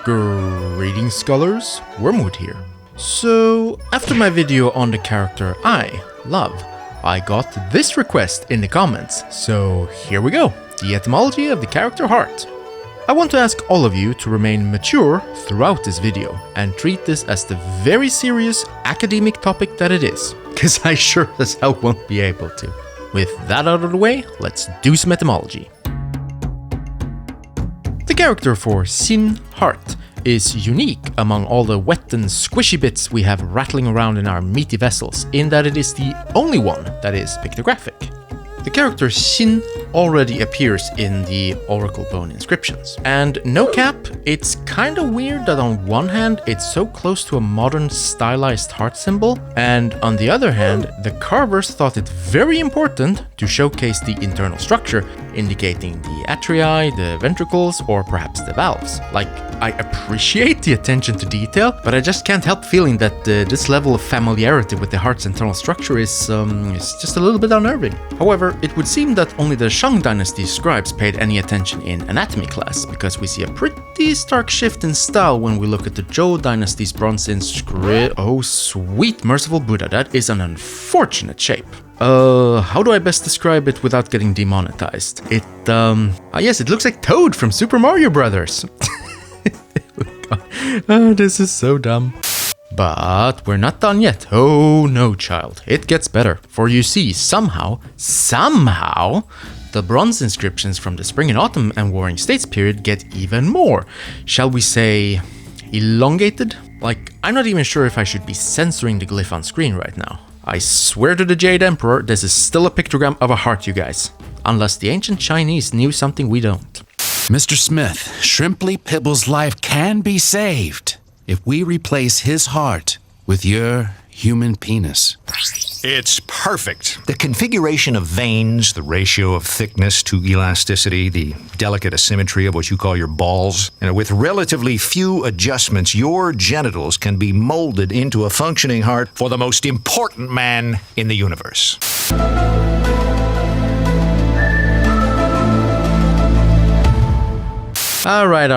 Greetings scholars, Wormwood here. So, after my video on the character I love, I got this request in the comments, so here we go, the etymology of the character heart. I want to ask all of you to remain mature throughout this video and treat this as the very serious academic topic that it is, because I sure as hell won't be able to. With that out of the way, let's do some etymology. The character for Xin, heart, is unique among all the wet and squishy bits we have rattling around in our meaty vessels in that it is the only one that is pictographic. The character Xin already appears in the oracle bone inscriptions. And no cap, it's kinda weird that on one hand it's so close to a modern stylized heart symbol, and on the other hand the carvers thought it very important to showcase the internal structure, indicating the atria, the ventricles, or perhaps the valves. Like, I appreciate the attention to detail, but I just can't help feeling that this level of familiarity with the heart's internal structure is just a little bit unnerving. However, it would seem that only the Shang dynasty scribes paid any attention in anatomy class, because we see a pretty stark shift in style when we look at the Zhou dynasty's bronze inscription. Oh sweet merciful Buddha, that is an unfortunate shape. How do I best describe it without getting demonetized? Yes, it looks like Toad from Super Mario Brothers. Oh, this is so dumb. But we're not done yet. Oh no, child. It gets better. For you see, somehow, the bronze inscriptions from the Spring and Autumn and Warring States period get even more, shall we say, elongated? Like, I'm not even sure if I should be censoring the glyph on screen right now. I swear to the Jade Emperor, this is still a pictogram of a heart, you guys. Unless the ancient Chinese knew something we don't. Mr. Smith, Shrimply Pibble's life can be saved if we replace his heart with your human penis. It's perfect. The configuration of veins, the ratio of thickness to elasticity, the delicate asymmetry of what you call your balls, and with relatively few adjustments, your genitals can be molded into a functioning heart for the most important man in the universe. Alright.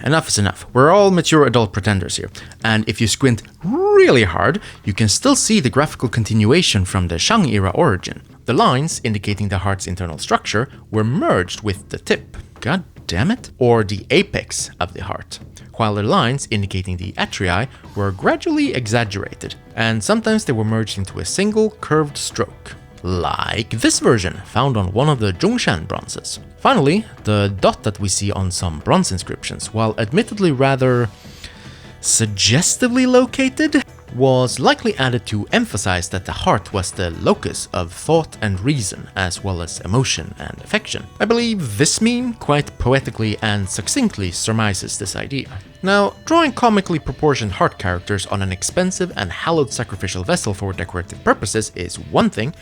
Enough is enough. We're all mature adult pretenders here. And if you squint really hard, you can still see the graphical continuation from the Shang era origin. The lines indicating the heart's internal structure were merged with the tip. God damn it. Or the apex of the heart. While the lines indicating the atria were gradually exaggerated, and sometimes they were merged into a single curved stroke. Like this version, found on one of the Zhongshan bronzes. Finally, the dot that we see on some bronze inscriptions, while admittedly rather suggestively located, was likely added to emphasize that the heart was the locus of thought and reason, as well as emotion and affection. I believe this meme quite poetically and succinctly surmises this idea. Now, drawing comically proportioned heart characters on an expensive and hallowed sacrificial vessel for decorative purposes is one thing,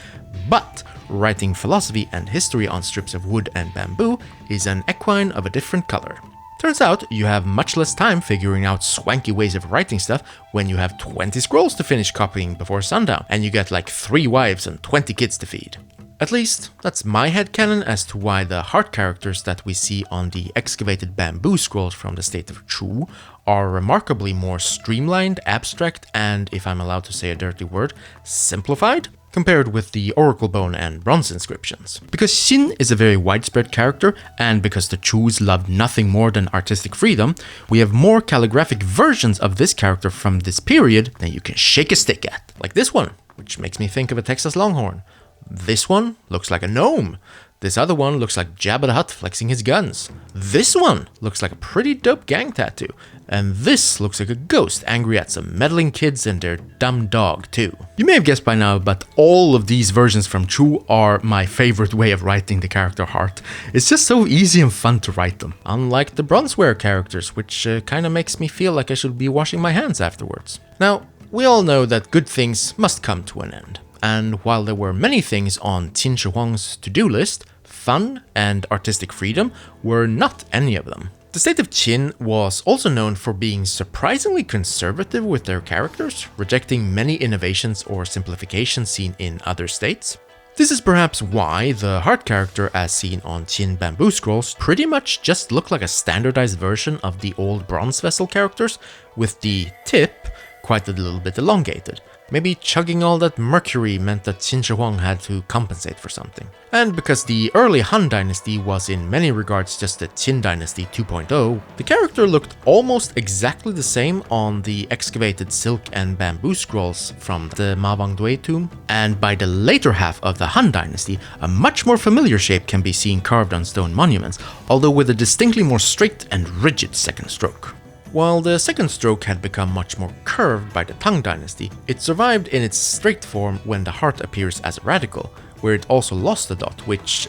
but writing philosophy and history on strips of wood and bamboo is an equine of a different color. Turns out you have much less time figuring out swanky ways of writing stuff when you have 20 scrolls to finish copying before sundown, and you get like 3 wives and 20 kids to feed. At least, that's my headcanon as to why the heart characters that we see on the excavated bamboo scrolls from the state of Chu are remarkably more streamlined, abstract, and, if I'm allowed to say a dirty word, simplified, compared with the oracle bone and bronze inscriptions. Because Xin is a very widespread character, and because the Chus loved nothing more than artistic freedom, we have more calligraphic versions of this character from this period than you can shake a stick at. Like this one, which makes me think of a Texas Longhorn. This one looks like a gnome. This other one looks like Jabba the Hutt flexing his guns. This one looks like a pretty dope gang tattoo. And this looks like a ghost angry at some meddling kids and their dumb dog too. You may have guessed by now, but all of these versions from Chu are my favorite way of writing the character heart. It's just so easy and fun to write them. Unlike the bronzeware characters, which kinda makes me feel like I should be washing my hands afterwards. Now, we all know that good things must come to an end. And while there were many things on Qin Shi Huang's to-do list, fun and artistic freedom were not any of them. The state of Qin was also known for being surprisingly conservative with their characters, rejecting many innovations or simplifications seen in other states. This is perhaps why the heart character as seen on Qin bamboo scrolls pretty much just look like a standardized version of the old bronze vessel characters, with the tip quite a little bit elongated. Maybe chugging all that mercury meant that Qin Shi Huang had to compensate for something. And because the early Han Dynasty was in many regards just the Qin Dynasty 2.0, the character looked almost exactly the same on the excavated silk and bamboo scrolls from the Ma Wangdui tomb, and by the later half of the Han Dynasty, a much more familiar shape can be seen carved on stone monuments, although with a distinctly more straight and rigid second stroke. While the second stroke had become much more curved by the Tang Dynasty, it survived in its straight form when the heart appears as a radical, where it also lost a dot, which,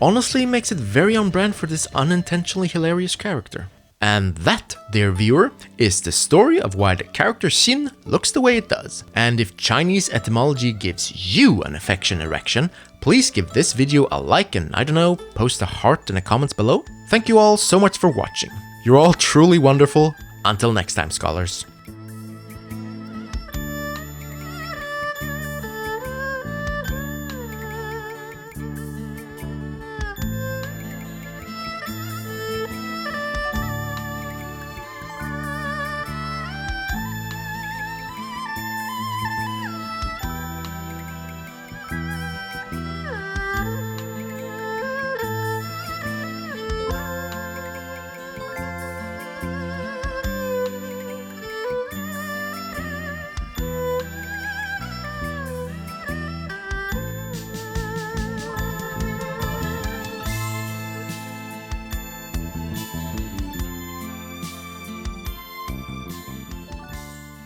honestly makes it very on brand for this unintentionally hilarious character. And that, dear viewer, is the story of why the character Xin looks the way it does. And if Chinese etymology gives you an affection erection, please give this video a like and, I don't know, post a heart in the comments below. Thank you all so much for watching. You're all truly wonderful. Until next time, scholars.